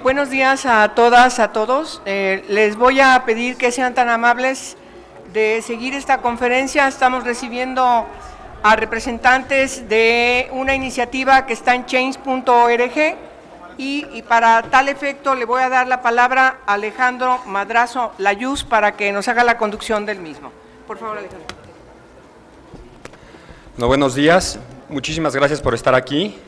Buenos días a todas, a todos. Les voy a pedir que sean tan amables de seguir esta conferencia. Estamos recibiendo a representantes de una iniciativa que está en change.org y para tal efecto le voy a dar la palabra a Alejandro Madrazo Layuz para que nos haga la conducción del mismo. Por favor, Alejandro. No, buenos días. Muchísimas gracias por estar aquí.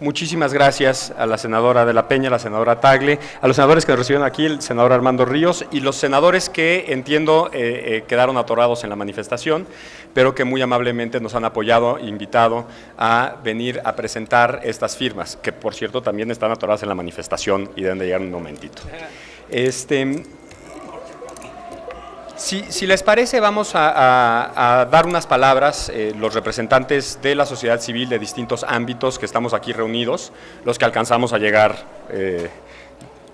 Muchísimas gracias a la senadora de la Peña, a la senadora Tagle, a los senadores que nos recibieron aquí, el senador Armando Ríos, y los senadores que entiendo quedaron atorados en la manifestación, pero que muy amablemente nos han apoyado e invitado a venir a presentar estas firmas, que por cierto también están atoradas en la manifestación y deben de llegar un momentito. Si les parece, vamos a dar unas palabras, los representantes de la sociedad civil de distintos ámbitos que estamos aquí reunidos, los que alcanzamos a llegar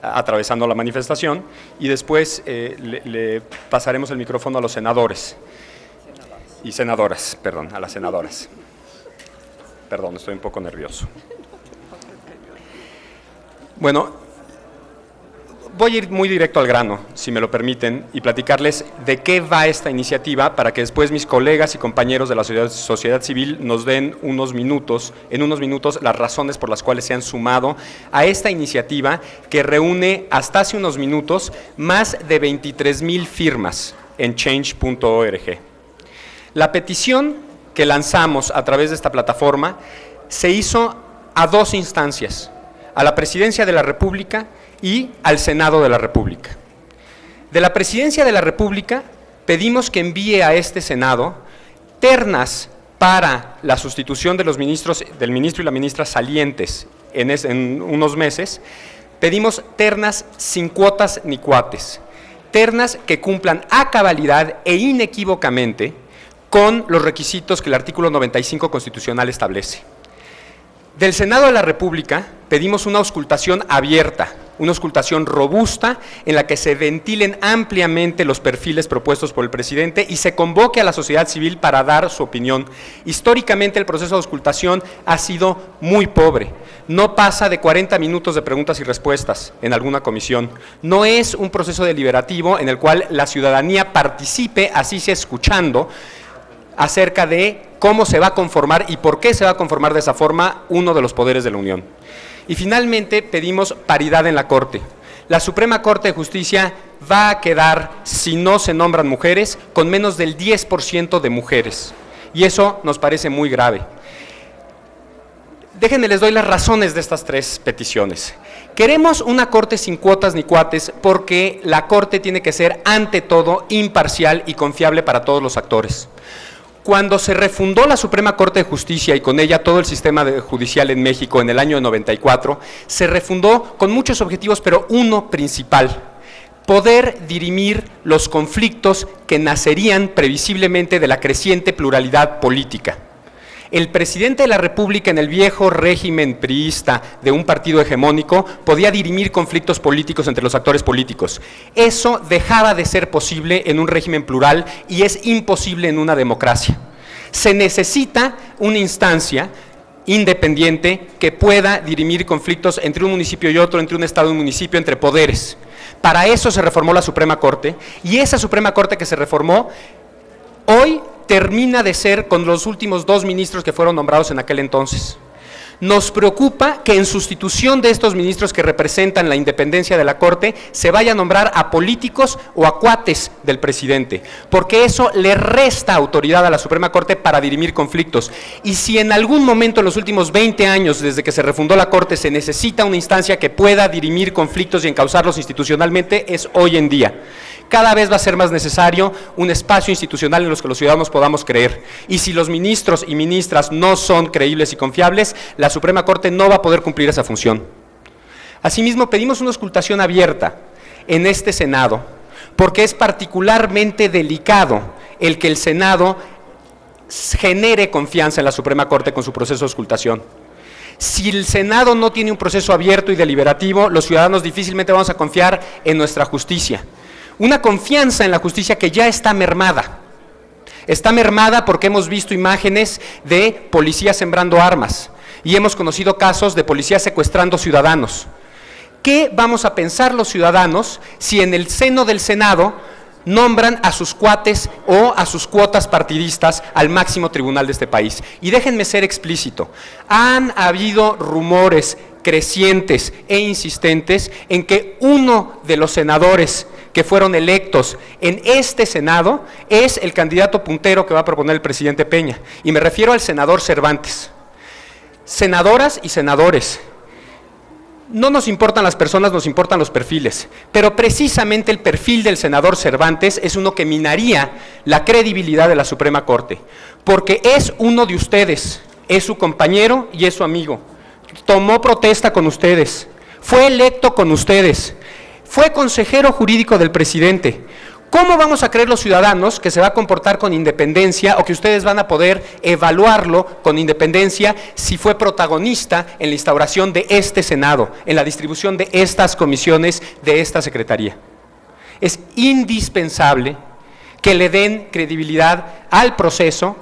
atravesando la manifestación, y después le pasaremos el micrófono a los senadores y senadoras, perdón, a las senadoras. Perdón, estoy un poco nervioso. Bueno, voy a ir muy directo al grano, si me lo permiten, y platicarles de qué va esta iniciativa para que después mis colegas y compañeros de la sociedad civil nos den en unos minutos, las razones por las cuales se han sumado a esta iniciativa que reúne hasta hace unos minutos más de 23,000 firmas en change.org. La petición que lanzamos a través de esta plataforma se hizo a dos instancias, a la Presidencia de la República y al Senado de la República. De la Presidencia de la República pedimos que envíe a este Senado ternas para la sustitución de los ministros, del ministro y la ministra salientes en unos meses. Pedimos ternas sin cuotas ni cuates, ternas que cumplan a cabalidad e inequívocamente con los requisitos que el artículo 95 constitucional establece. Del Senado de la República pedimos una auscultación abierta, una auscultación robusta en la que se ventilen ampliamente los perfiles propuestos por el presidente y se convoque a la sociedad civil para dar su opinión. Históricamente el proceso de auscultación ha sido muy pobre, no pasa de 40 minutos de preguntas y respuestas en alguna comisión. No es un proceso deliberativo en el cual la ciudadanía participe, así sea escuchando, acerca de cómo se va a conformar y por qué se va a conformar de esa forma uno de los poderes de la Unión. Y finalmente pedimos paridad en la Corte. La Suprema Corte de Justicia va a quedar, si no se nombran mujeres, con menos del 10% de mujeres. Y eso nos parece muy grave. Déjenme, les doy las razones de estas tres peticiones. Queremos una Corte sin cuotas ni cuates porque la Corte tiene que ser, ante todo, imparcial y confiable para todos los actores. Cuando se refundó la Suprema Corte de Justicia y con ella todo el sistema judicial en México en el año 94, se refundó con muchos objetivos, pero uno principal: poder dirimir los conflictos que nacerían previsiblemente de la creciente pluralidad política. El presidente de la República en el viejo régimen priista de un partido hegemónico podía dirimir conflictos políticos entre los actores políticos. Eso dejaba de ser posible en un régimen plural y es imposible en una democracia. Se necesita una instancia independiente que pueda dirimir conflictos entre un municipio y otro, entre un estado y un municipio, entre poderes. Para eso se reformó la Suprema Corte, y esa Suprema Corte que se reformó hoy termina de ser con los últimos 2 ministros que fueron nombrados en aquel entonces. Nos preocupa que en sustitución de estos ministros que representan la independencia de la Corte se vaya a nombrar a políticos o a cuates del presidente, porque eso le resta autoridad a la Suprema Corte para dirimir conflictos. Y si en algún momento en los últimos 20 años, desde que se refundó la Corte, se necesita una instancia que pueda dirimir conflictos y encauzarlos institucionalmente, es hoy en día. Cada vez va a ser más necesario un espacio institucional en los que los ciudadanos podamos creer. Y si los ministros y ministras no son creíbles y confiables, la Suprema Corte no va a poder cumplir esa función. Asimismo, pedimos una auscultación abierta en este Senado, porque es particularmente delicado el que el Senado genere confianza en la Suprema Corte con su proceso de auscultación. Si el Senado no tiene un proceso abierto y deliberativo, los ciudadanos difícilmente vamos a confiar en nuestra justicia. Una confianza en la justicia que ya está mermada. Está mermada porque hemos visto imágenes de policías sembrando armas y hemos conocido casos de policías secuestrando ciudadanos. ¿qué vamos a pensar los ciudadanos si en el seno del Senado nombran a sus cuates o a sus cuotas partidistas al máximo tribunal de este país? Y déjenme ser explícito, han habido rumores crecientes e insistentes en que uno de los senadores que fueron electos en este Senado es el candidato puntero que va a proponer el presidente Peña, y me refiero al senador Cervantes. Senadoras y senadores, no nos importan las personas, nos importan los perfiles, pero precisamente el perfil del senador Cervantes es uno que minaría la credibilidad de la Suprema Corte, porque es uno de ustedes, es su compañero y es su amigo, tomó protesta con ustedes, fue electo con ustedes, fue consejero jurídico del presidente. ¿Cómo vamos a creer los ciudadanos que se va a comportar con independencia o que ustedes van a poder evaluarlo con independencia si fue protagonista en la instauración de este Senado, en la distribución de estas comisiones, de esta Secretaría? Es indispensable que le den credibilidad al proceso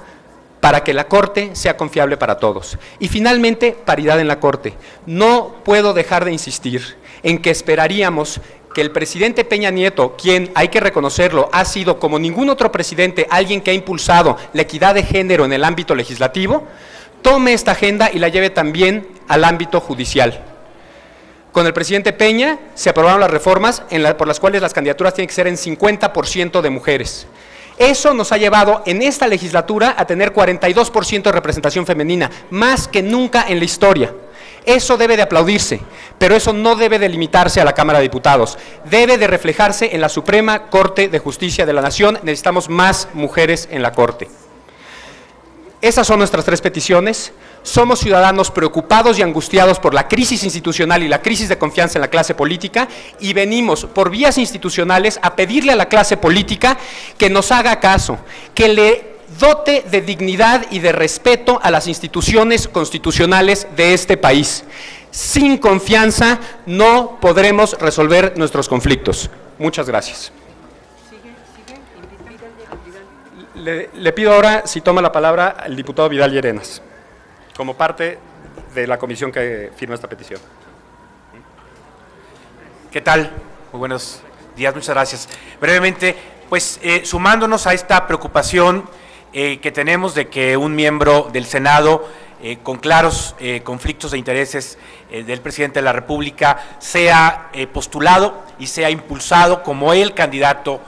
para que la Corte sea confiable para todos. Y finalmente, paridad en la Corte. No puedo dejar de insistir en que esperaríamos que el presidente Peña Nieto, quien, hay que reconocerlo, ha sido como ningún otro presidente, alguien que ha impulsado la equidad de género en el ámbito legislativo, tome esta agenda y la lleve también al ámbito judicial. Con el presidente Peña se aprobaron las reformas por las cuales las candidaturas tienen que ser en 50% de mujeres. Eso nos ha llevado en esta legislatura a tener 42% de representación femenina, más que nunca en la historia. Eso debe de aplaudirse, pero eso no debe de limitarse a la Cámara de Diputados, debe de reflejarse en la Suprema Corte de Justicia de la Nación. Necesitamos más mujeres en la Corte. Esas son nuestras tres peticiones. Somos ciudadanos preocupados y angustiados por la crisis institucional y la crisis de confianza en la clase política, y venimos por vías institucionales a pedirle a la clase política que nos haga caso, que le dote de dignidad y de respeto a las instituciones constitucionales de este país. Sin confianza no podremos resolver nuestros conflictos. Muchas gracias. Le pido ahora si toma la palabra al diputado Vidal Llerenas, como parte de la comisión que firma esta petición. ¿Qué tal? Muy buenos días, muchas gracias. Brevemente, pues sumándonos a esta preocupación que tenemos de que un miembro del Senado con claros conflictos de intereses del presidente de la República sea postulado y sea impulsado como el candidato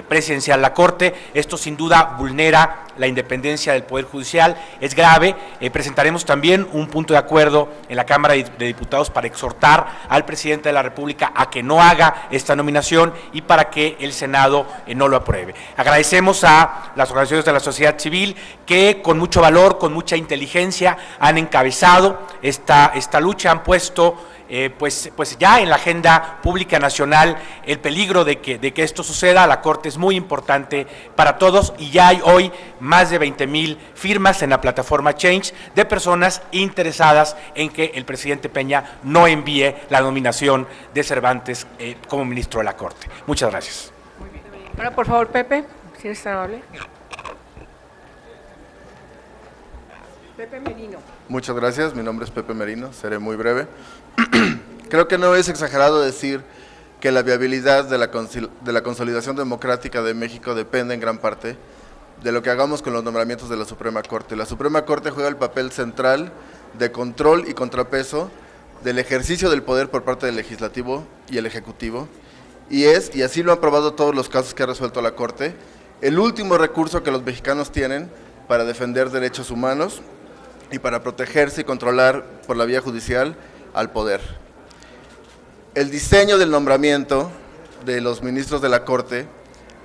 presidencial a la Corte. Esto sin duda vulnera la independencia del Poder Judicial, es grave. Presentaremos también un punto de acuerdo en la Cámara de Diputados para exhortar al presidente de la República a que no haga esta nominación y para que el Senado no lo apruebe. Agradecemos a las organizaciones de la sociedad civil que con mucho valor, con mucha inteligencia han encabezado esta lucha, han puesto pues ya en la agenda pública nacional el peligro de que esto suceda. La Corte es muy importante para todos y ya hay hoy más de 20,000 firmas en la plataforma Change de personas interesadas en que el presidente Peña no envíe la nominación de Cervantes como ministro de la Corte. Muchas gracias. Muy bien. Ahora, por favor, Pepe, si eres tan amable. Pepe Merino. Muchas gracias, mi nombre es Pepe Merino, seré muy breve. Creo que no es exagerado decir que la viabilidad de la consolidación democrática de México depende en gran parte de lo que hagamos con los nombramientos de la Suprema Corte. La Suprema Corte juega el papel central de control y contrapeso del ejercicio del poder por parte del Legislativo y el Ejecutivo, y así lo han probado todos los casos que ha resuelto la Corte, el último recurso que los mexicanos tienen para defender derechos humanos y para protegerse y controlar por la vía judicial al poder. El diseño del nombramiento de los ministros de la Corte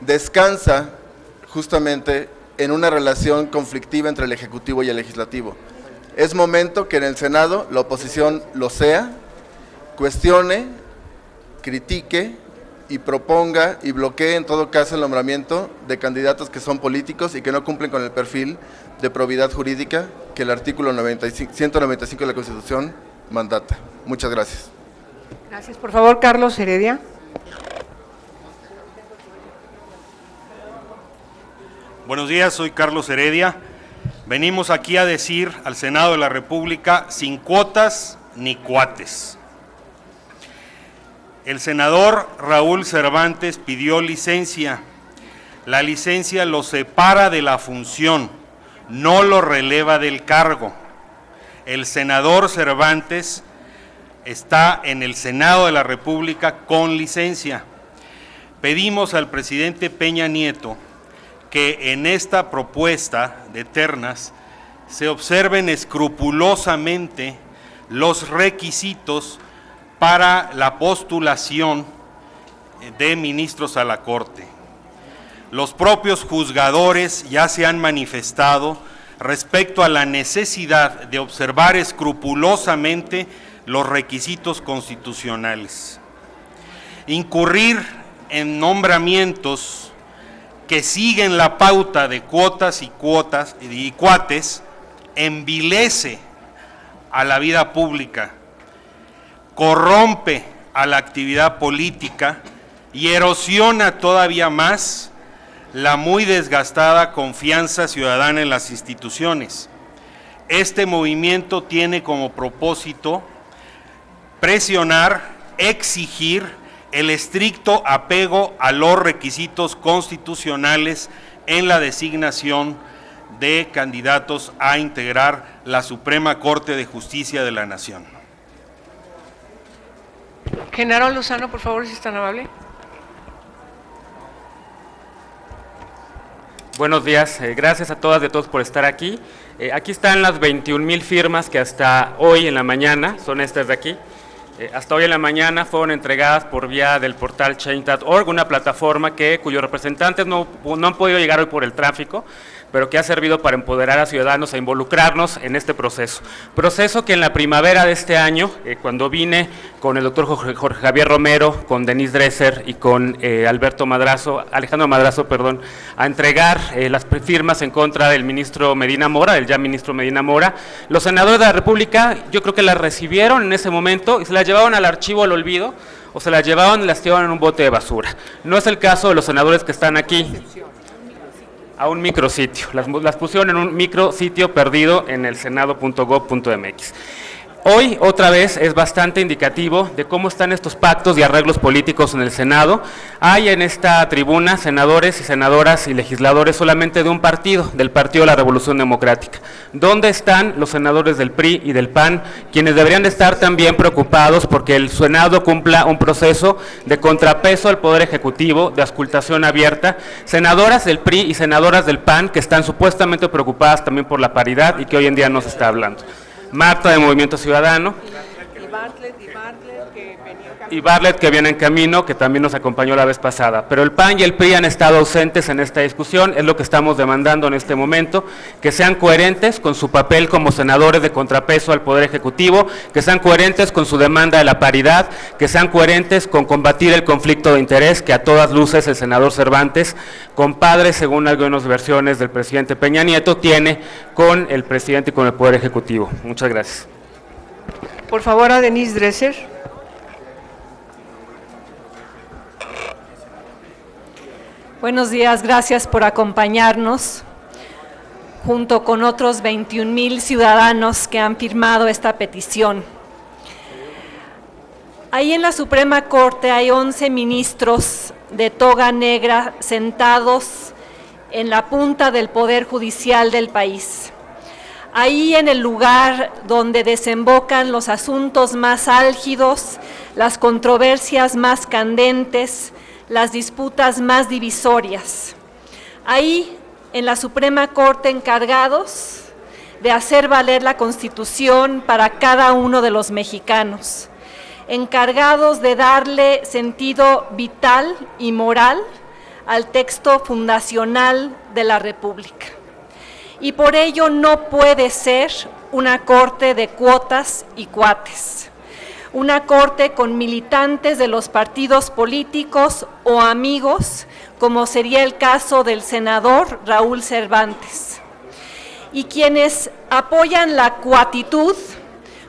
descansa justamente en una relación conflictiva entre el Ejecutivo y el Legislativo. Es momento que en el Senado la oposición lo sea, cuestione, critique y proponga y bloquee en todo caso el nombramiento de candidatos que son políticos y que no cumplen con el perfil de probidad jurídica que el artículo 195 de la Constitución mandata. Muchas gracias. Gracias. Por favor, Carlos Heredia. Buenos días, soy Carlos Heredia. Venimos aquí a decir al Senado de la República: sin cuotas ni cuates. El senador Raúl Cervantes pidió licencia. La licencia lo separa de la función, no lo releva del cargo. El senador Cervantes está en el Senado de la República con licencia. Pedimos al presidente Peña Nieto que en esta propuesta de ternas se observen escrupulosamente los requisitos para la postulación de ministros a la Corte. Los propios juzgadores ya se han manifestado respecto a la necesidad de observar escrupulosamente los requisitos constitucionales. Incurrir en nombramientos que siguen la pauta de cuotas y cuates envilece a la vida pública, corrompe a la actividad política y erosiona todavía más la muy desgastada confianza ciudadana en las instituciones. Este movimiento tiene como propósito presionar, exigir el estricto apego a los requisitos constitucionales en la designación de candidatos a integrar la Suprema Corte de Justicia de la Nación. Genaro Lozano, por favor, si es tan amable. Buenos días, gracias a todas y a todos por estar aquí. Aquí están las 21,000 firmas que hasta hoy en la mañana, son estas de aquí, hasta hoy en la mañana fueron entregadas por vía del portal Change.org, una plataforma cuyos representantes no han podido llegar hoy por el tráfico, pero que ha servido para empoderar a ciudadanos e involucrarnos en este proceso. Proceso que en la primavera de este año, cuando vine con el doctor Jorge Javier Romero, con Denise Dresser y con Alejandro Madrazo, a entregar las firmas en contra del ministro Medina Mora, del ya ministro Medina Mora, los senadores de la República yo creo que las recibieron en ese momento y se las llevaron al archivo al olvido, o se las llevaron y las tiraron en un bote de basura. No es el caso de los senadores que están aquí. A un micrositio, las pusieron en un micrositio perdido en el senado.gov.mx. Hoy, otra vez, es bastante indicativo de cómo están estos pactos y arreglos políticos en el Senado. Hay en esta tribuna senadores y senadoras y legisladores solamente de un partido, del Partido de la Revolución Democrática. ¿Dónde están los senadores del PRI y del PAN, quienes deberían de estar también preocupados porque el Senado cumpla un proceso de contrapeso al Poder Ejecutivo, de auscultación abierta? Senadoras del PRI y senadoras del PAN que están supuestamente preocupadas también por la paridad y que hoy en día no se está hablando. Marta de Movimiento Ciudadano y Bartlett que viene en camino, que también nos acompañó la vez pasada, pero el PAN y el PRI han estado ausentes en esta discusión. Es lo que estamos demandando en este momento, que sean coherentes con su papel como senadores de contrapeso al Poder Ejecutivo, que sean coherentes con su demanda de la paridad, que sean coherentes con combatir el conflicto de interés que a todas luces el senador Cervantes, compadre según algunas versiones del presidente Peña Nieto, tiene con el presidente y con el Poder Ejecutivo. Muchas gracias. Por favor, a Denise Dresser. Buenos días, gracias por acompañarnos, junto con otros 21,000 ciudadanos que han firmado esta petición. Ahí en la Suprema Corte hay 11 ministros de toga negra sentados en la punta del Poder Judicial del país. Ahí en el lugar donde desembocan los asuntos más álgidos, las controversias más candentes, las disputas más divisorias. Ahí, en la Suprema Corte, encargados de hacer valer la Constitución para cada uno de los mexicanos, encargados de darle sentido vital y moral al texto fundacional de la República. Y por ello no puede ser una corte de cuotas y cuates, una corte con militantes de los partidos políticos o amigos, como sería el caso del senador Raúl Cervantes. Y quienes apoyan la cuatitud,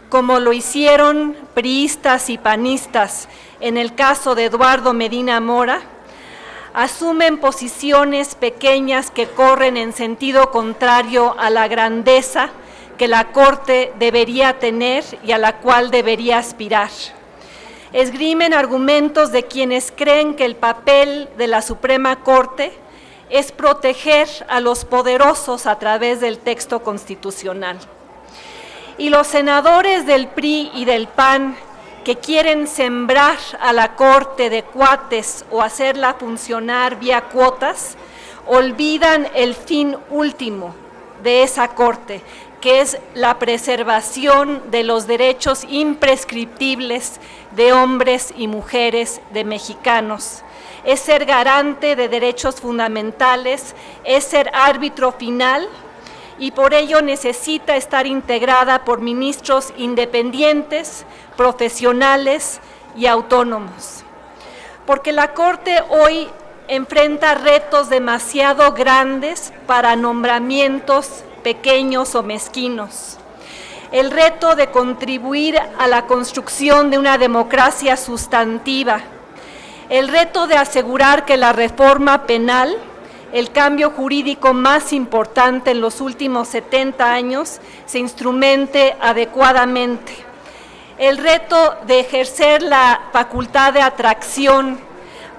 como lo hicieron priistas y panistas en el caso de Eduardo Medina Mora, asumen posiciones pequeñas que corren en sentido contrario a la grandeza que la Corte debería tener y a la cual debería aspirar. esgrimen argumentos de quienes creen que el papel de la Suprema Corte es proteger a los poderosos a través del texto constitucional. Y los senadores del PRI y del PAN que quieren sembrar a la Corte de cuates o hacerla funcionar vía cuotas, olvidan el fin último de esa Corte, que es la preservación de los derechos imprescriptibles de hombres y mujeres, de mexicanos. Es ser garante de derechos fundamentales, es ser árbitro final, y por ello necesita estar integrada por ministros independientes, profesionales y autónomos. Porque la Corte hoy enfrenta retos demasiado grandes para nombramientos pequeños o mezquinos. El reto de contribuir a la construcción de una democracia sustantiva. El reto de asegurar que la reforma penal, el cambio jurídico más importante en los últimos 70 años, se instrumente adecuadamente. El reto de ejercer la facultad de atracción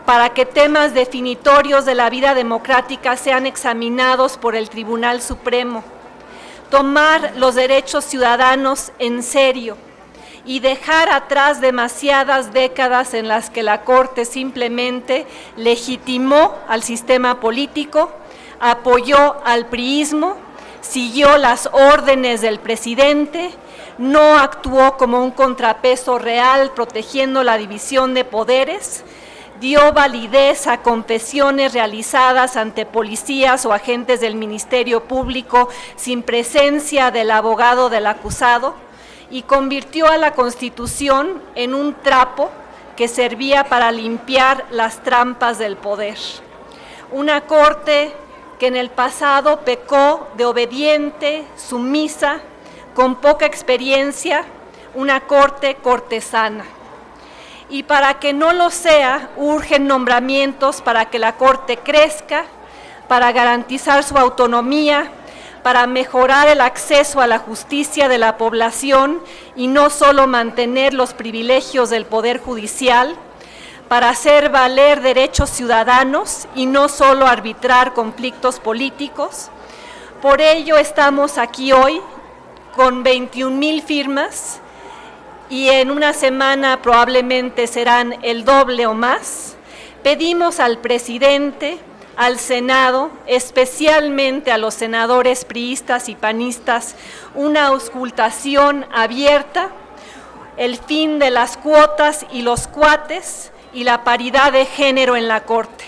para que temas definitorios de la vida democrática sean examinados por el Tribunal Supremo. Tomar los derechos ciudadanos en serio y dejar atrás demasiadas décadas en las que la Corte simplemente legitimó al sistema político, apoyó al priismo, siguió las órdenes del presidente, no actuó como un contrapeso real protegiendo la división de poderes, dio validez a confesiones realizadas ante policías o agentes del Ministerio Público sin presencia del abogado del acusado, y convirtió a la Constitución en un trapo que servía para limpiar las trampas del poder. Una Corte que en el pasado pecó de obediente, sumisa, con poca experiencia, una Corte cortesana. Y para que no lo sea, urgen nombramientos para que la Corte crezca, para garantizar su autonomía, para mejorar el acceso a la justicia de la población y no solo mantener los privilegios del Poder Judicial, para hacer valer derechos ciudadanos y no solo arbitrar conflictos políticos. Por ello estamos aquí hoy con 21,000 firmas y en una semana probablemente serán el doble o más. Pedimos al presidente, al Senado, especialmente a los senadores priistas y panistas, una auscultación abierta, el fin de las cuotas y los cuates y la paridad de género en la Corte.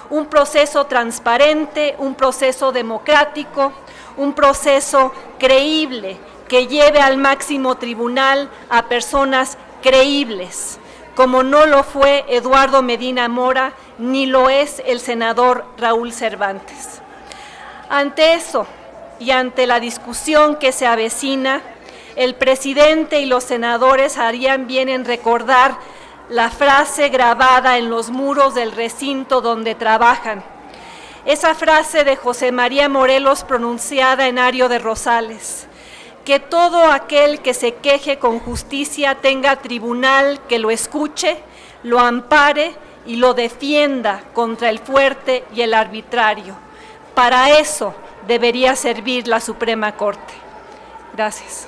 Un proceso transparente, un proceso democrático, un proceso creíble que lleve al máximo tribunal a personas creíbles, como no lo fue Eduardo Medina Mora, ni lo es el senador Raúl Cervantes. Ante eso y ante la discusión que se avecina, el presidente y los senadores harían bien en recordar la frase grabada en los muros del recinto donde trabajan. Esa frase de José María Morelos pronunciada en Ario de Rosales: que todo aquel que se queje con justicia tenga tribunal que lo escuche, lo ampare y lo defienda contra el fuerte y el arbitrario. Para eso debería servir la Suprema Corte. Gracias.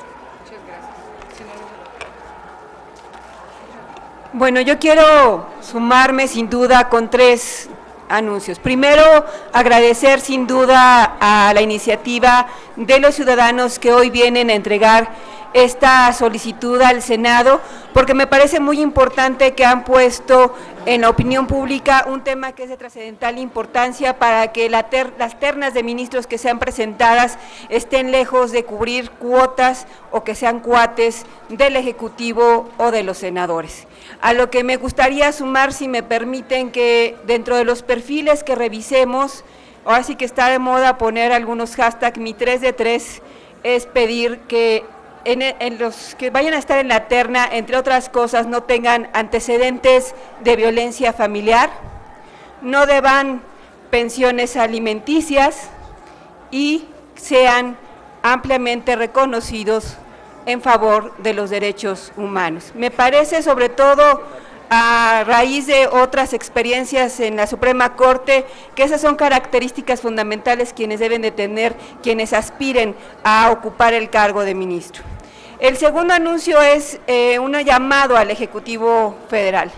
Bueno, yo quiero sumarme sin duda con 3 anuncios. Primero, agradecer sin duda a la iniciativa de los ciudadanos que hoy vienen a entregar esta solicitud al Senado, porque me parece muy importante que han puesto en la opinión pública un tema que es de trascendental importancia para que las ternas de ministros que sean presentadas estén lejos de cubrir cuotas o que sean cuates del Ejecutivo o de los senadores. A lo que me gustaría sumar, si me permiten, que dentro de los perfiles que revisemos, ahora sí que está de moda poner algunos hashtags, mi 3 de 3 es pedir que en los que vayan a estar en la terna, entre otras cosas, no tengan antecedentes de violencia familiar, no deban pensiones alimenticias y sean ampliamente reconocidos en favor de los derechos humanos. Me parece, sobre todo a raíz de otras experiencias en la Suprema Corte, que esas son características fundamentales quienes deben de tener quienes aspiren a ocupar el cargo de ministro. El segundo anuncio es un llamado al Ejecutivo Federal.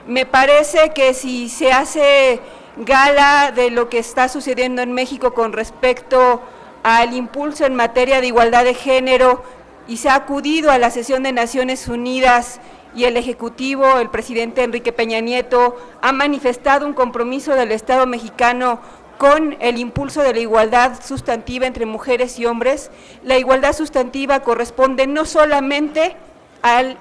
Me parece que si se hace gala de lo que está sucediendo en México con respecto al impulso en materia de igualdad de género y se ha acudido a la sesión de Naciones Unidas y el Ejecutivo, el presidente Enrique Peña Nieto, ha manifestado un compromiso del Estado mexicano con el impulso de la igualdad sustantiva entre mujeres y hombres. La igualdad sustantiva corresponde no solamente al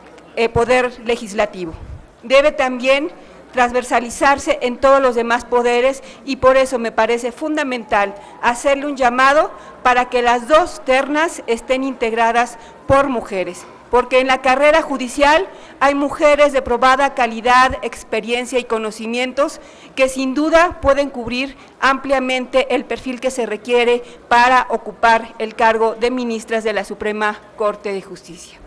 poder legislativo, debe también transversalizarse en todos los demás poderes y por eso me parece fundamental hacerle un llamado para que las dos ternas estén integradas por mujeres, porque en la carrera judicial hay mujeres de probada calidad, experiencia y conocimientos que sin duda pueden cubrir ampliamente el perfil que se requiere para ocupar el cargo de ministras de la Suprema Corte de Justicia.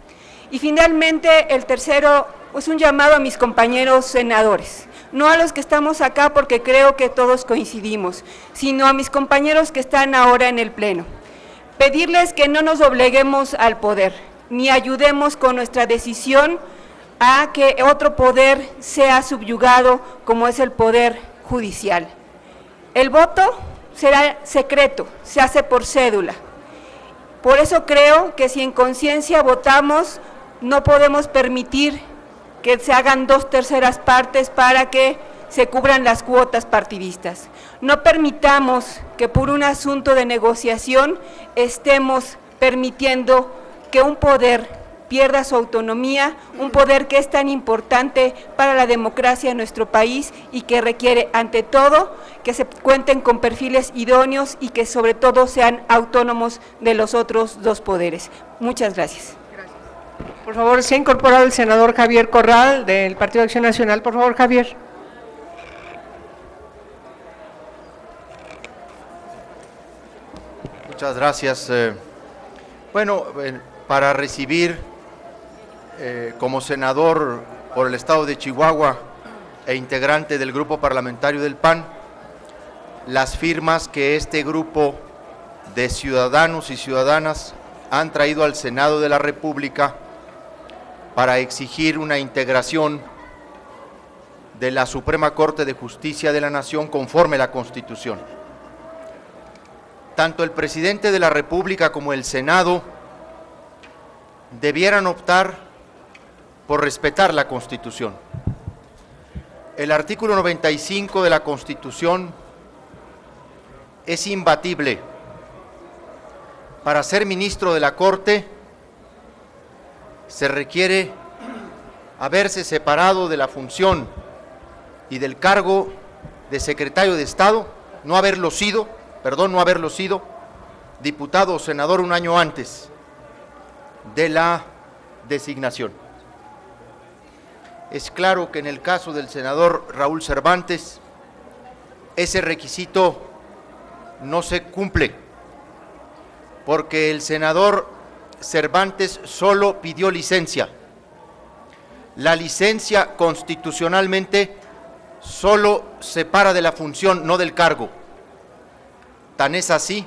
Y finalmente, el tercero es un llamado a mis compañeros senadores, no a los que estamos acá porque creo que todos coincidimos, sino a mis compañeros que están ahora en el Pleno. Pedirles que no nos dobleguemos al poder, ni ayudemos con nuestra decisión a que otro poder sea subyugado como es el poder judicial. El voto será secreto, se hace por cédula. Por eso creo que si en conciencia votamos, no podemos permitir que se hagan 2/3 partes para que se cubran las cuotas partidistas. No permitamos que por un asunto de negociación estemos permitiendo que un poder pierda su autonomía, un poder que es tan importante para la democracia en nuestro país y que requiere, ante todo, que se cuenten con perfiles idóneos y que sobre todo sean autónomos de los otros dos poderes. Muchas gracias. Por favor, se ha incorporado el senador Javier Corral, del Partido de Acción Nacional. Por favor, Javier. Muchas gracias. Para recibir como senador por el estado de Chihuahua e integrante del grupo parlamentario del PAN, las firmas que este grupo de ciudadanos y ciudadanas han traído al Senado de la República para exigir una integración de la Suprema Corte de Justicia de la Nación conforme a la Constitución. Tanto el presidente de la República como el Senado debieran optar por respetar la Constitución. El artículo 95 de la Constitución es imbatible. Para ser ministro de la Corte se requiere haberse separado de la función y del cargo de secretario de Estado, no haberlo sido, diputado o senador un año antes de la designación. Es claro que en el caso del senador Raúl Cervantes, ese requisito no se cumple, porque el senador Cervantes solo pidió licencia. La licencia constitucionalmente solo separa de la función, no del cargo. Tan es así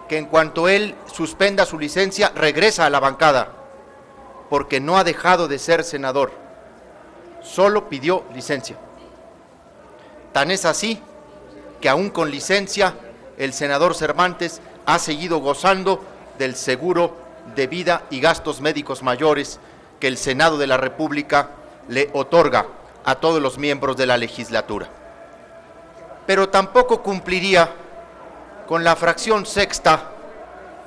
que en cuanto él suspenda su licencia, regresa a la bancada, porque no ha dejado de ser senador, solo pidió licencia. Tan es así que aún con licencia, el senador Cervantes ha seguido gozando del seguro de vida y gastos médicos mayores que el Senado de la República le otorga a todos los miembros de la legislatura. Pero tampoco cumpliría con la fracción sexta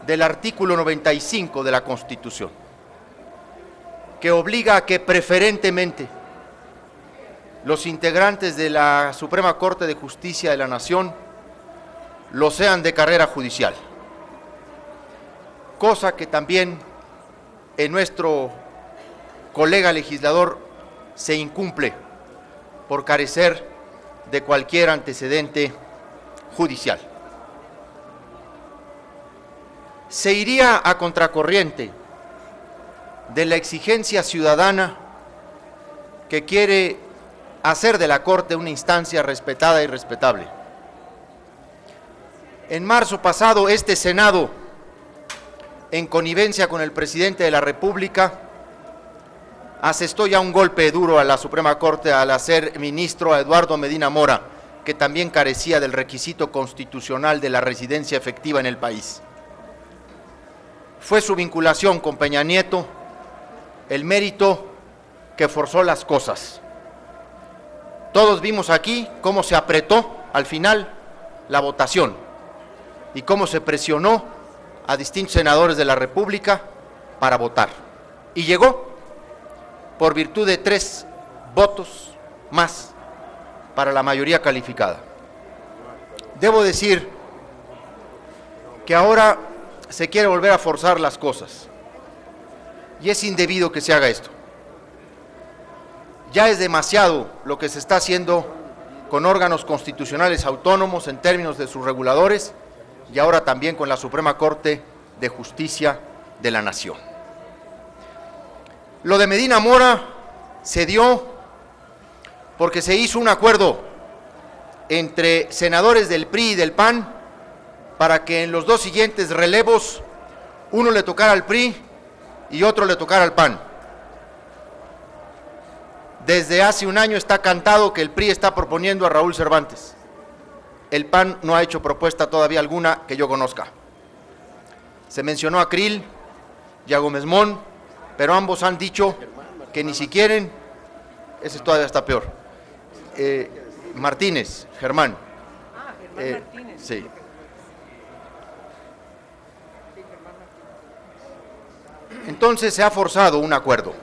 del artículo 95 de la Constitución, que obliga a que preferentemente los integrantes de la Suprema Corte de Justicia de la Nación lo sean de carrera judicial, cosa que también en nuestro colega legislador se incumple por carecer de cualquier antecedente judicial. Se iría a contracorriente de la exigencia ciudadana que quiere hacer de la Corte una instancia respetada y respetable. En marzo pasado, este Senado, en connivencia con el presidente de la República, asestó ya un golpe duro a la Suprema Corte al hacer ministro a Eduardo Medina Mora, que también carecía del requisito constitucional de la residencia efectiva en el país. Fue su vinculación con Peña Nieto el mérito que forzó las cosas. Todos vimos aquí cómo se apretó al final la votación y cómo se presionó a distintos senadores de la República para votar. Y llegó por virtud de 3 votos más para la mayoría calificada. Debo decir que ahora se quiere volver a forzar las cosas y es indebido que se haga esto. Ya es demasiado lo que se está haciendo con órganos constitucionales autónomos en términos de sus reguladores y ahora también con la Suprema Corte de Justicia de la Nación. Lo de Medina Mora se dio porque se hizo un acuerdo entre senadores del PRI y del PAN para que en los 2 siguientes relevos uno le tocara al PRI y otro le tocara al PAN. Desde hace un año está cantado que el PRI está proponiendo a Raúl Cervantes. El PAN no ha hecho propuesta todavía alguna que yo conozca. Se mencionó a Krill y a Gómez Mon, pero ambos han dicho que ni siquiera, ese todavía está peor, Martínez, Germán. Germán Martínez. Sí. Entonces se ha forzado un acuerdo.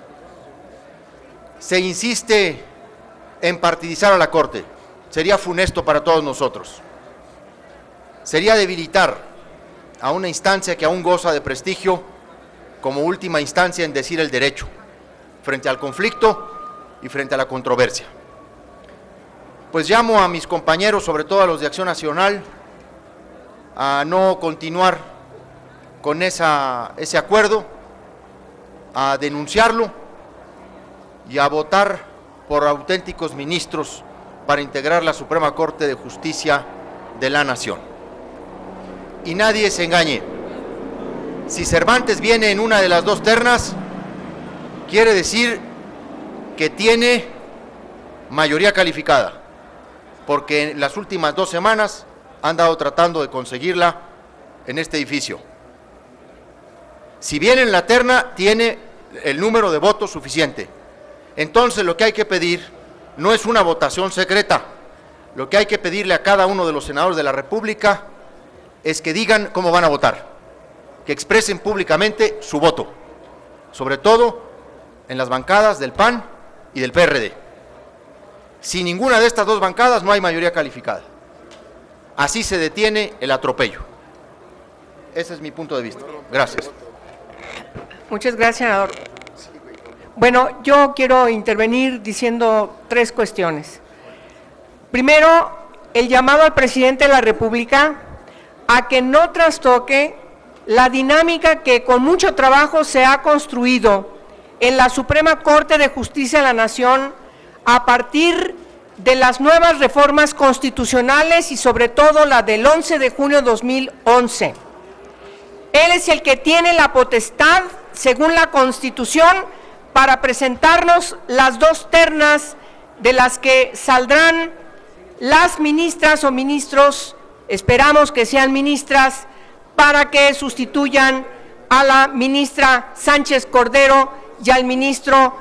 Se insiste en partidizar a la Corte. Sería funesto para todos nosotros. Sería debilitar a una instancia que aún goza de prestigio como última instancia en decir el derecho, frente al conflicto y frente a la controversia. Pues llamo a mis compañeros, sobre todo a los de Acción Nacional, a no continuar con ese acuerdo, a denunciarlo y a votar por auténticos ministros para integrar la Suprema Corte de Justicia de la Nación. Y nadie se engañe. Si Cervantes viene en una de las 2 ternas, quiere decir que tiene mayoría calificada, porque en las últimas 2 semanas han andado tratando de conseguirla en este edificio. Si viene en la terna, tiene el número de votos suficiente. Entonces lo que hay que pedir no es una votación secreta. Lo que hay que pedirle a cada uno de los senadores de la República es que digan cómo van a votar, que expresen públicamente su voto, sobre todo en las bancadas del PAN y del PRD. Sin ninguna de estas 2 bancadas no hay mayoría calificada. Así se detiene el atropello. Ese es mi punto de vista. Gracias. Muchas gracias, senador. Bueno, yo quiero intervenir diciendo 3 cuestiones. Primero, el llamado al presidente de la República a que no trastoque la dinámica que con mucho trabajo se ha construido en la Suprema Corte de Justicia de la Nación a partir de las nuevas reformas constitucionales y sobre todo la del 11 de junio de 2011. Él es el que tiene la potestad, según la Constitución, para presentarnos las 2 ternas de las que saldrán las ministras o ministros, esperamos que sean ministras, para que sustituyan a la ministra Sánchez Cordero y al ministro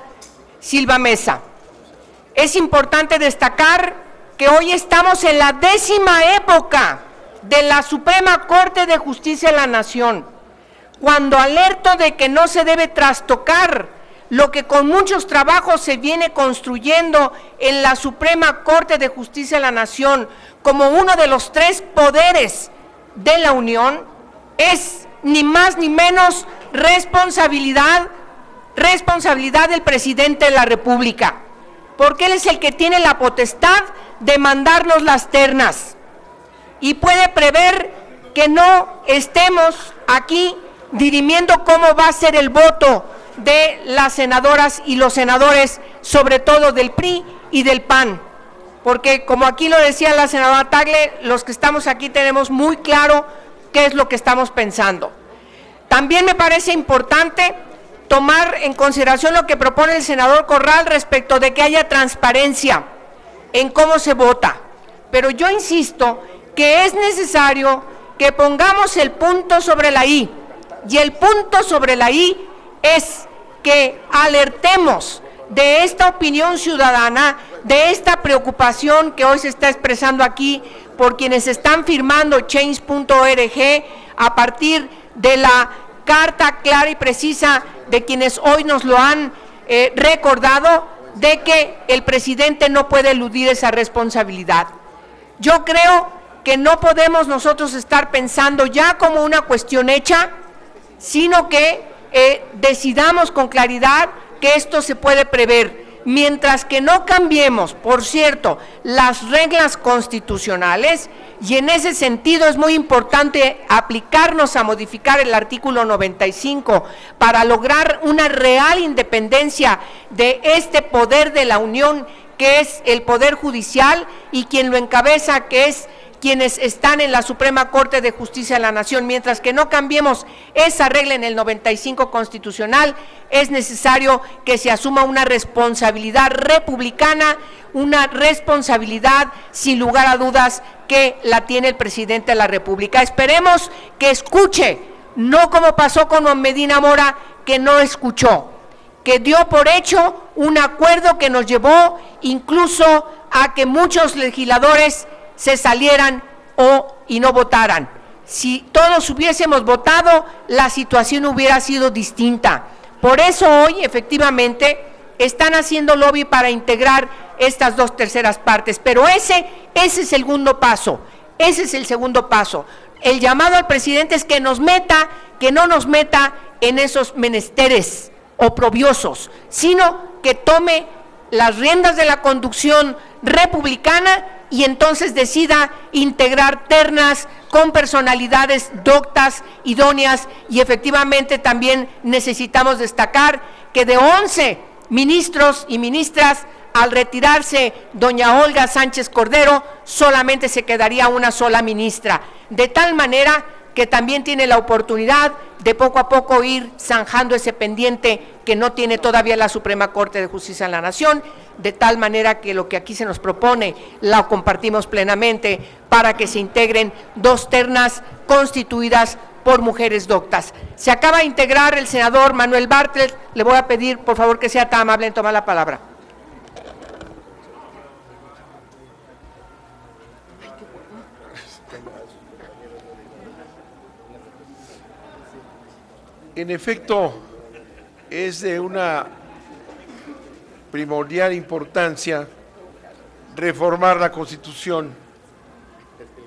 Silva Mesa. Es importante destacar que hoy estamos en la 10ª época de la Suprema Corte de Justicia de la Nación, cuando alerto de que no se debe trastocar lo que con muchos trabajos se viene construyendo en la Suprema Corte de Justicia de la Nación como uno de los 3 poderes de la Unión, es ni más ni menos responsabilidad del presidente de la República, porque él es el que tiene la potestad de mandarnos las ternas y puede prever que no estemos aquí dirimiendo cómo va a ser el voto de las senadoras y los senadores, sobre todo del PRI y del PAN. Porque como aquí lo decía la senadora Tagle, los que estamos aquí tenemos muy claro qué es lo que estamos pensando. También me parece importante tomar en consideración lo que propone el senador Corral respecto de que haya transparencia en cómo se vota. Pero yo insisto que es necesario que pongamos el punto sobre la I, y el punto sobre la I es que alertemos de esta opinión ciudadana, de esta preocupación que hoy se está expresando aquí por quienes están firmando change.org a partir de la carta clara y precisa de quienes hoy nos lo han recordado, de que el presidente no puede eludir esa responsabilidad. Yo creo que no podemos nosotros estar pensando ya como una cuestión hecha, sino que decidamos con claridad que esto se puede prever. Mientras que no cambiemos, por cierto, las reglas constitucionales, y en ese sentido es muy importante aplicarnos a modificar el artículo 95 para lograr una real independencia de este poder de la Unión, que es el Poder Judicial, y quien lo encabeza, que es quienes están en la Suprema Corte de Justicia de la Nación. Mientras que no cambiemos esa regla en el 95 constitucional, es necesario que se asuma una responsabilidad republicana, una responsabilidad sin lugar a dudas que la tiene el presidente de la República. Esperemos que escuche, no como pasó con Juan Medina Mora, que no escuchó, que dio por hecho un acuerdo que nos llevó incluso a que muchos legisladores se salieran y no votaran. Si todos hubiésemos votado, la situación hubiera sido distinta. Por eso hoy, efectivamente, están haciendo lobby para integrar estas 2/3 partes. Pero ese es el segundo paso. Ese es el segundo paso. El llamado al presidente es que nos meta, que no nos meta en esos menesteres oprobiosos, sino que tome las riendas de la conducción republicana y entonces decida integrar ternas con personalidades doctas, idóneas, y efectivamente también necesitamos destacar que de 11 ministros y ministras, al retirarse doña Olga Sánchez Cordero, solamente se quedaría una sola ministra, de tal manera que también tiene la oportunidad de poco a poco ir zanjando ese pendiente que no tiene todavía la Suprema Corte de Justicia de la Nación, de tal manera que lo que aquí se nos propone lo compartimos plenamente para que se integren 2 ternas constituidas por mujeres doctas. Se acaba de integrar el senador Manuel Bartlett, le voy a pedir por favor que sea tan amable en tomar la palabra. En efecto, es de una primordial importancia reformar la Constitución,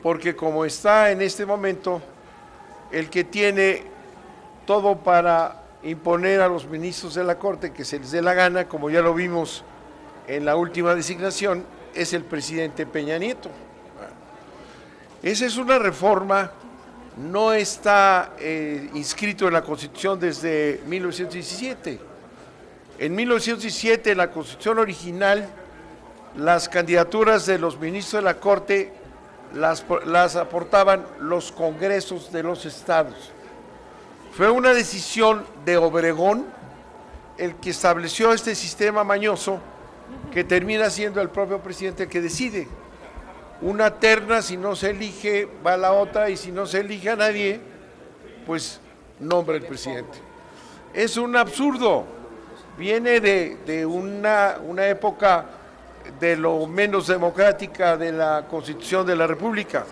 porque como está en este momento, el que tiene todo para imponer a los ministros de la Corte que se les dé la gana, como ya lo vimos en la última designación, es el presidente Peña Nieto. Esa es una reforma. No está inscrito en la Constitución desde 1917. En 1917, en la Constitución original, las candidaturas de los ministros de la Corte las aportaban los congresos de los estados. Fue una decisión de Obregón el que estableció este sistema mañoso, que termina siendo el propio presidente el que decide. Una terna, si no se elige, va a la otra, y si no se elige a nadie, pues nombra el presidente. Es un absurdo, viene de una época de lo menos democrática de la Constitución de la República,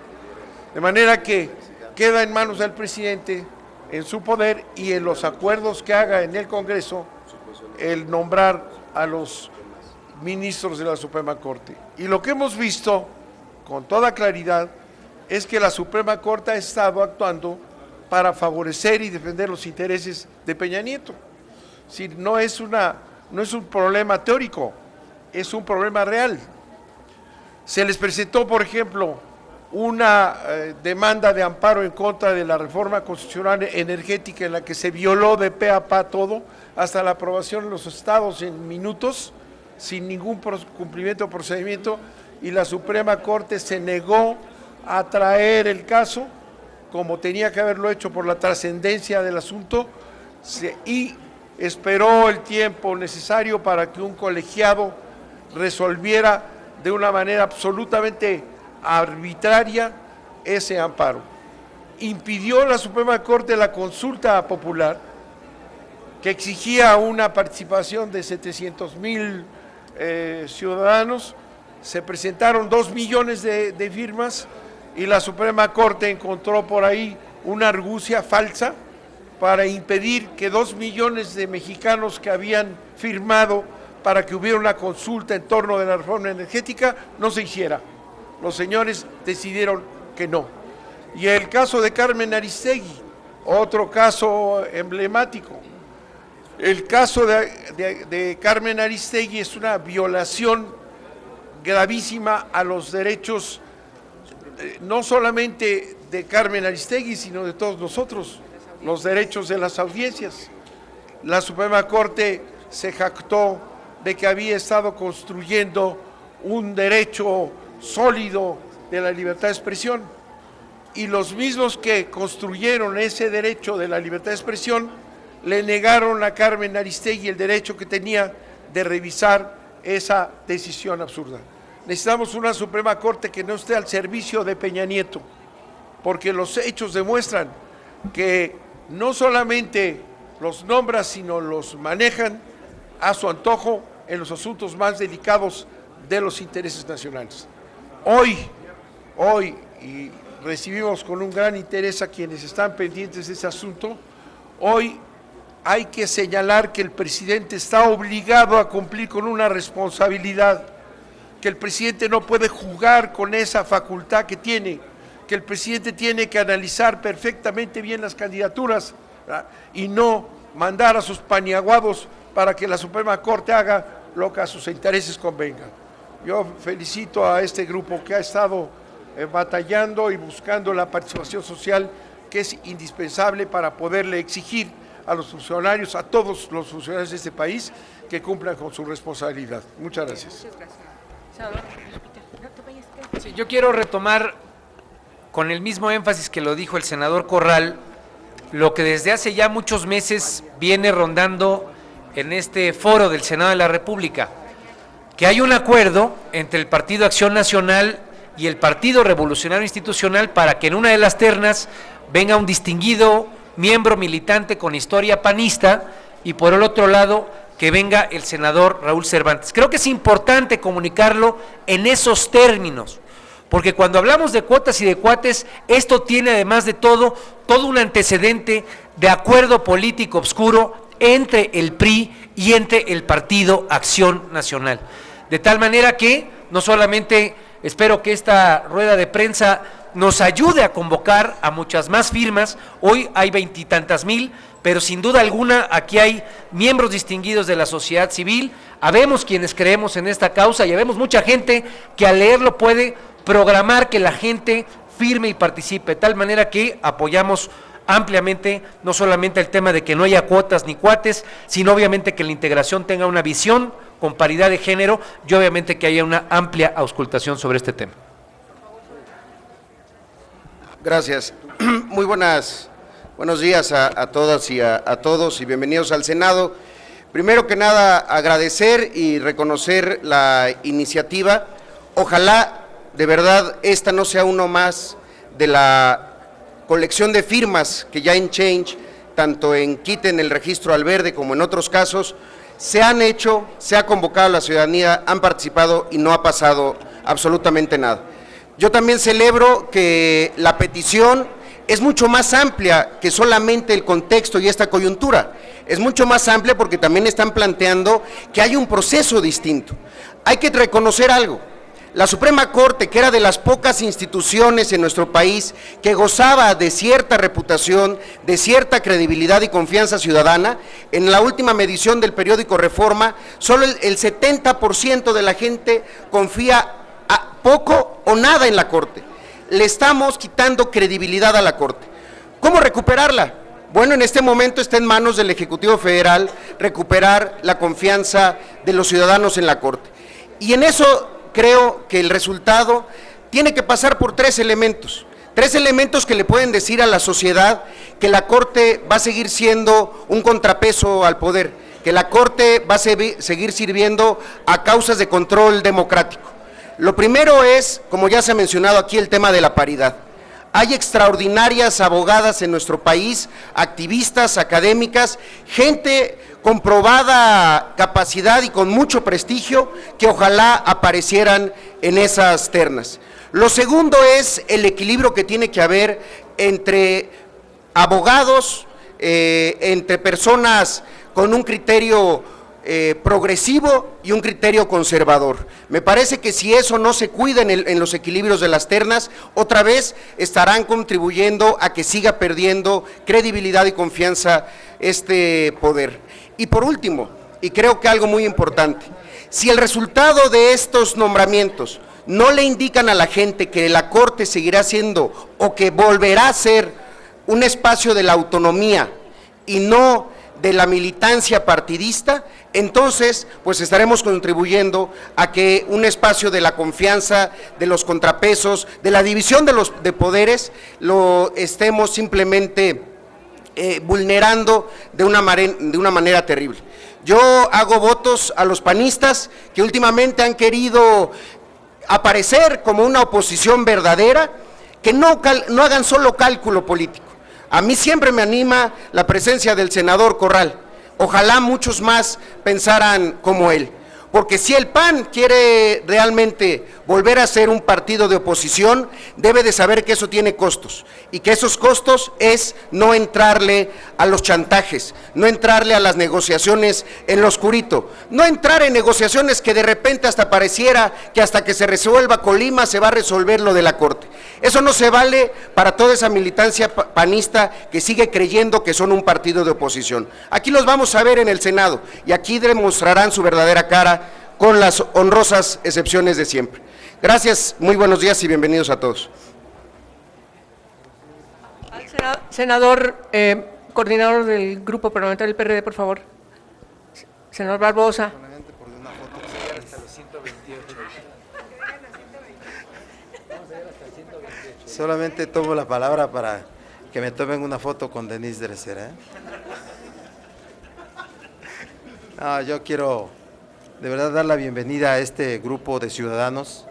de manera que queda en manos del presidente, en su poder y en los acuerdos que haga en el Congreso, el nombrar a los ministros de la Suprema Corte. Y lo que hemos visto con toda claridad es que la Suprema Corte ha estado actuando para favorecer y defender los intereses de Peña Nieto. Si no es un problema teórico, es un problema real. Se les presentó, por ejemplo, una demanda de amparo en contra de la reforma constitucional energética en la que se violó de pe a pa todo, hasta la aprobación en los estados en minutos, sin ningún cumplimiento de procedimiento, y la Suprema Corte se negó a traer el caso, como tenía que haberlo hecho por la trascendencia del asunto, y esperó el tiempo necesario para que un colegiado resolviera de una manera absolutamente arbitraria ese amparo. Impidió la Suprema Corte la consulta popular, que exigía una participación de 700,000 ciudadanos. Se presentaron 2 millones de firmas y la Suprema Corte encontró por ahí una argucia falsa para impedir que 2 millones de mexicanos que habían firmado para que hubiera una consulta en torno de la reforma energética no se hiciera. Los señores decidieron que no. Y el caso de Carmen Aristegui, otro caso emblemático. El caso de Carmen Aristegui es una violación gravísima a los derechos, no solamente de Carmen Aristegui, sino de todos nosotros, los derechos de las audiencias. La Suprema Corte se jactó de que había estado construyendo un derecho sólido de la libertad de expresión, y los mismos que construyeron ese derecho de la libertad de expresión le negaron a Carmen Aristegui el derecho que tenía de revisar esa decisión absurda. Necesitamos una Suprema Corte que no esté al servicio de Peña Nieto, porque los hechos demuestran que no solamente los nombra, sino los manejan a su antojo en los asuntos más delicados de los intereses nacionales. Hoy, y recibimos con un gran interés a quienes están pendientes de ese asunto, hoy hay que señalar que el presidente está obligado a cumplir con una responsabilidad, que el presidente no puede jugar con esa facultad que tiene, que el presidente tiene que analizar perfectamente bien las candidaturas, ¿verdad?, y no mandar a sus paniaguados para que la Suprema Corte haga lo que a sus intereses convenga. Yo felicito a este grupo que ha estado batallando y buscando la participación social que es indispensable para poderle exigir a los funcionarios, a todos los funcionarios de este país, que cumplan con su responsabilidad. Muchas gracias. Sí, yo quiero retomar con el mismo énfasis que lo dijo el senador Corral, lo que desde hace ya muchos meses viene rondando en este foro del Senado de la República, que hay un acuerdo entre el Partido Acción Nacional y el Partido Revolucionario Institucional para que en una de las ternas venga un distinguido miembro militante con historia panista, y por el otro lado que venga el senador Raúl Cervantes. Creo que es importante comunicarlo en esos términos, porque cuando hablamos de cuotas y de cuates, esto tiene además de todo un antecedente de acuerdo político oscuro entre el PRI y entre el Partido Acción Nacional. De tal manera que no solamente espero que esta rueda de prensa nos ayude a convocar a muchas más firmas, hoy hay 20 y tantas mil, pero sin duda alguna aquí hay miembros distinguidos de la sociedad civil, habemos quienes creemos en esta causa y habemos mucha gente que al leerlo puede programar que la gente firme y participe, de tal manera que apoyamos ampliamente no solamente el tema de que no haya cuotas ni cuates, sino obviamente que la integración tenga una visión con paridad de género y obviamente que haya una amplia auscultación sobre este tema. Gracias. Muy buenos días a todas y a todos y bienvenidos al Senado. Primero que nada, agradecer y reconocer la iniciativa. Ojalá de verdad esta no sea uno más de la colección de firmas que ya en Change, tanto en Quiten el registro al verde como en otros casos, se han hecho, se ha convocado a la ciudadanía, han participado y no ha pasado absolutamente nada. Yo también celebro que la petición es mucho más amplia que solamente el contexto y esta coyuntura. Es mucho más amplia porque también están planteando que hay un proceso distinto. Hay que reconocer algo. La Suprema Corte, que era de las pocas instituciones en nuestro país que gozaba de cierta reputación, de cierta credibilidad y confianza ciudadana, en la última medición del periódico Reforma, solo el 70% de la gente confía poco o nada en la Corte. le estamos quitando credibilidad a la Corte. ¿Cómo recuperarla? Bueno, en este momento está en manos del Ejecutivo Federal recuperar la confianza de los ciudadanos en la Corte. Y en eso creo que el resultado tiene que pasar por tres elementos que le pueden decir a la sociedad que la Corte va a seguir siendo un contrapeso al poder, que la Corte va a seguir sirviendo a causas de control democrático. Lo primero es, como ya se ha mencionado aquí, el tema de la paridad. Hay extraordinarias abogadas en nuestro país, activistas, académicas, gente con probada capacidad y con mucho prestigio que ojalá aparecieran en esas ternas. Lo segundo es el equilibrio que tiene que haber entre abogados, entre personas con un criterio progresivo y un criterio conservador. Me parece que si eso no se cuida en los equilibrios de las ternas, otra vez estarán contribuyendo a que siga perdiendo credibilidad y confianza este poder. Y por último, y creo que algo muy importante, si el resultado de estos nombramientos no le indican a la gente que la Corte seguirá siendo o que volverá a ser un espacio de la autonomía y no de la militancia partidista, entonces pues estaremos contribuyendo a que un espacio de la confianza, de los contrapesos, de la división de poderes, lo estemos simplemente vulnerando de una manera terrible. Yo hago votos a los panistas que últimamente han querido aparecer como una oposición verdadera, que no hagan solo cálculo político. A mí siempre me anima la presencia del senador Corral. Ojalá muchos más pensaran como él. Porque si el PAN quiere realmente volver a ser un partido de oposición, debe de saber que eso tiene costos. Y que esos costos es no entrarle a los chantajes, no entrarle a las negociaciones en lo oscurito, no entrar en negociaciones que de repente hasta pareciera que hasta que se resuelva Colima se va a resolver lo de la Corte. Eso no se vale para toda esa militancia panista que sigue creyendo que son un partido de oposición. Aquí los vamos a ver en el Senado y aquí demostrarán su verdadera cara con las honrosas excepciones de siempre. Gracias, muy buenos días y bienvenidos a todos. Senador, coordinador del Grupo Parlamentario del PRD, por favor. Senador Barbosa. Solamente tomo la palabra para que me tomen una foto con Denise Dresser, ¿eh? No, yo quiero de verdad dar la bienvenida a este grupo de ciudadanos,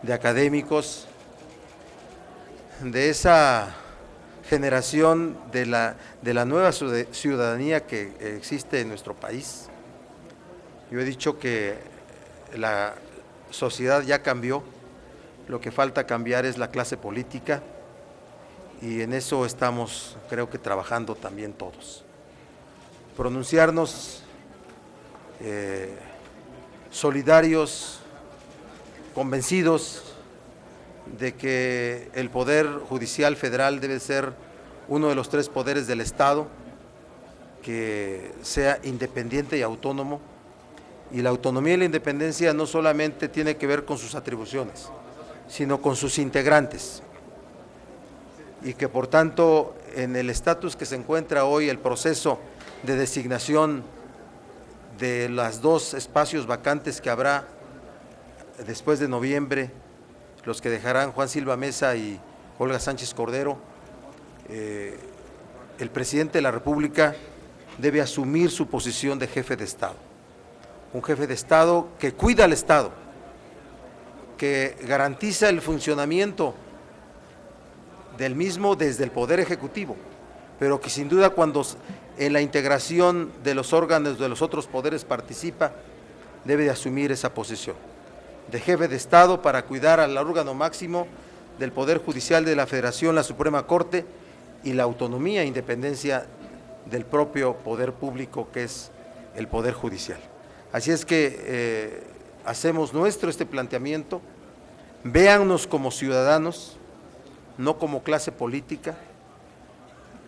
de académicos, de esa generación de la nueva ciudadanía que existe en nuestro país. Yo he dicho que la sociedad ya cambió, lo que falta cambiar es la clase política y en eso estamos, creo que trabajando también todos. Pronunciarnos solidarios, convencidos de que el Poder Judicial Federal debe ser uno de los tres poderes del Estado, que sea independiente y autónomo, y la autonomía y la independencia no solamente tiene que ver con sus atribuciones, sino con sus integrantes, y que por tanto en el estatus que se encuentra hoy el proceso de designación de los dos espacios vacantes que habrá después de noviembre, los que dejarán Juan Silva Mesa y Olga Sánchez Cordero, el presidente de la República debe asumir su posición de jefe de Estado, un jefe de Estado que cuida al Estado, que garantiza el funcionamiento del mismo desde el Poder Ejecutivo, pero que sin duda cuando en la integración de los órganos de los otros poderes participa, debe de asumir esa posición de jefe de Estado para cuidar al órgano máximo del Poder Judicial de la Federación, la Suprema Corte, y la autonomía e independencia del propio poder público que es el Poder Judicial. Así es que hacemos nuestro este planteamiento, véannos como ciudadanos, no como clase política.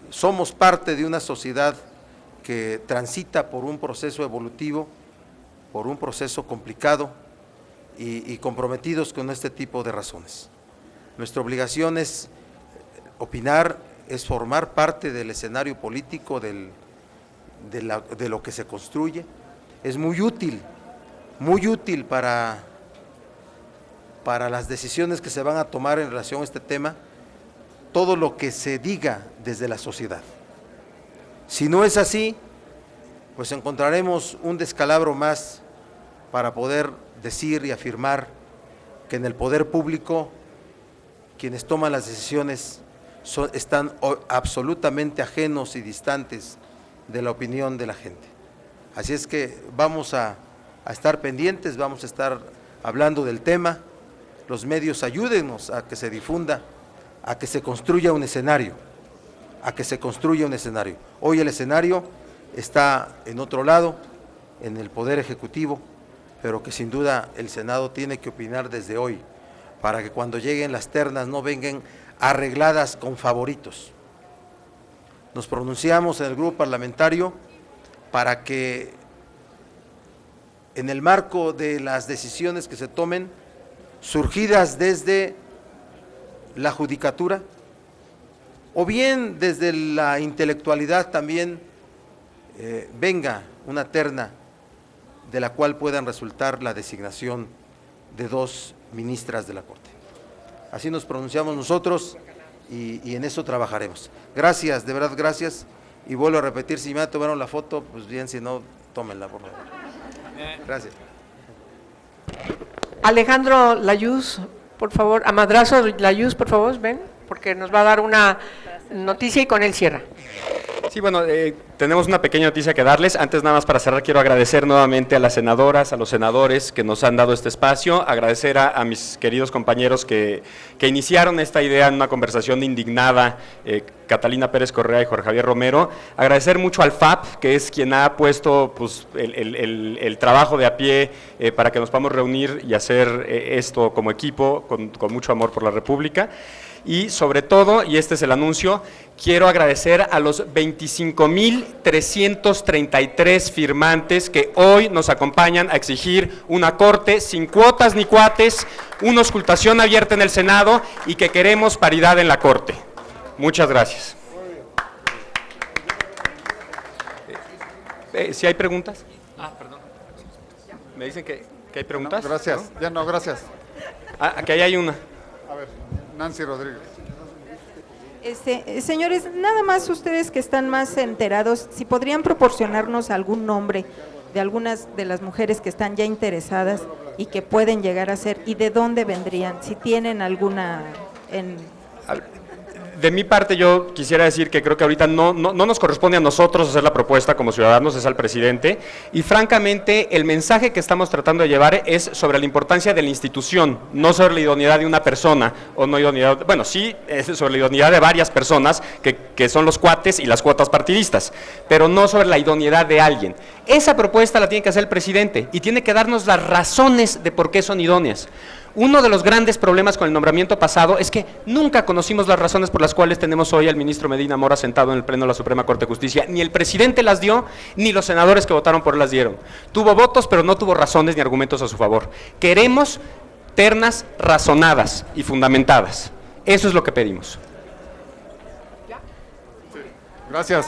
Somos parte de una sociedad que transita por un proceso evolutivo, por un proceso complicado y comprometidos con este tipo de razones. Nuestra obligación es opinar, es formar parte del escenario político de lo que se construye. Es muy útil para las decisiones que se van a tomar en relación a este tema, todo lo que se diga desde la sociedad. Si no es así, pues encontraremos un descalabro más para poder decir y afirmar que en el poder público quienes toman las decisiones están absolutamente ajenos y distantes de la opinión de la gente. Así es que vamos a estar pendientes, vamos a estar hablando del tema. Los medios ayúdennos a que se difunda, a que se construya un escenario, Hoy el escenario está en otro lado, en el Poder Ejecutivo, pero que sin duda el Senado tiene que opinar desde hoy, para que cuando lleguen las ternas no vengan arregladas con favoritos. Nos pronunciamos en el grupo parlamentario para que en el marco de las decisiones que se tomen, surgidas desde la judicatura, o bien desde la intelectualidad también, venga una terna de la cual puedan resultar la designación de 2 ministras de la Corte. Así nos pronunciamos nosotros y en eso trabajaremos. Gracias, de verdad gracias, y vuelvo a repetir, si me tomaron la foto, pues bien, si no, tómenla por favor. Gracias. Alejandro Layuz, por favor, a Madrazo Layuz, por favor, ven, porque nos va a dar una noticia y con él cierra. Sí, bueno, tenemos una pequeña noticia que darles. Antes, nada más para cerrar, quiero agradecer nuevamente a las senadoras, a los senadores que nos han dado este espacio, agradecer a mis queridos compañeros que iniciaron esta idea en una conversación indignada, Catalina Pérez Correa y Jorge Javier Romero, agradecer mucho al FAP, que es quien ha puesto pues, el trabajo de a pie para que nos podamos reunir y hacer esto como equipo, con mucho amor por la República. Y sobre todo, y este es el anuncio, quiero agradecer a los 25,333 firmantes que hoy nos acompañan a exigir una corte sin cuotas ni cuates, una auscultación abierta en el Senado y que queremos paridad en la Corte. Muchas gracias. ¿Sí hay preguntas? Perdón. ¿Me dicen que hay preguntas? No, gracias, ¿no? Ya no, gracias. Aquí hay una. A ver, Nancy Rodríguez. Señores, nada más ustedes que están más enterados, si podrían proporcionarnos algún nombre de algunas de las mujeres que están ya interesadas y que pueden llegar a ser, y de dónde vendrían, si tienen alguna De mi parte, yo quisiera decir que creo que ahorita no nos corresponde a nosotros hacer la propuesta como ciudadanos, es al presidente, y francamente el mensaje que estamos tratando de llevar es sobre la importancia de la institución, no sobre la idoneidad de una persona, o no idoneidad, bueno, sí, es sobre la idoneidad de varias personas, que son los cuates y las cuotas partidistas, pero no sobre la idoneidad de alguien. Esa propuesta la tiene que hacer el presidente, y tiene que darnos las razones de por qué son idóneas. Uno de los grandes problemas con el nombramiento pasado es que nunca conocimos las razones por las cuales tenemos hoy al ministro Medina Mora sentado en el Pleno de la Suprema Corte de Justicia. Ni el presidente las dio, ni los senadores que votaron por él las dieron. Tuvo votos, pero no tuvo razones ni argumentos a su favor. Queremos ternas razonadas y fundamentadas. Eso es lo que pedimos. Gracias.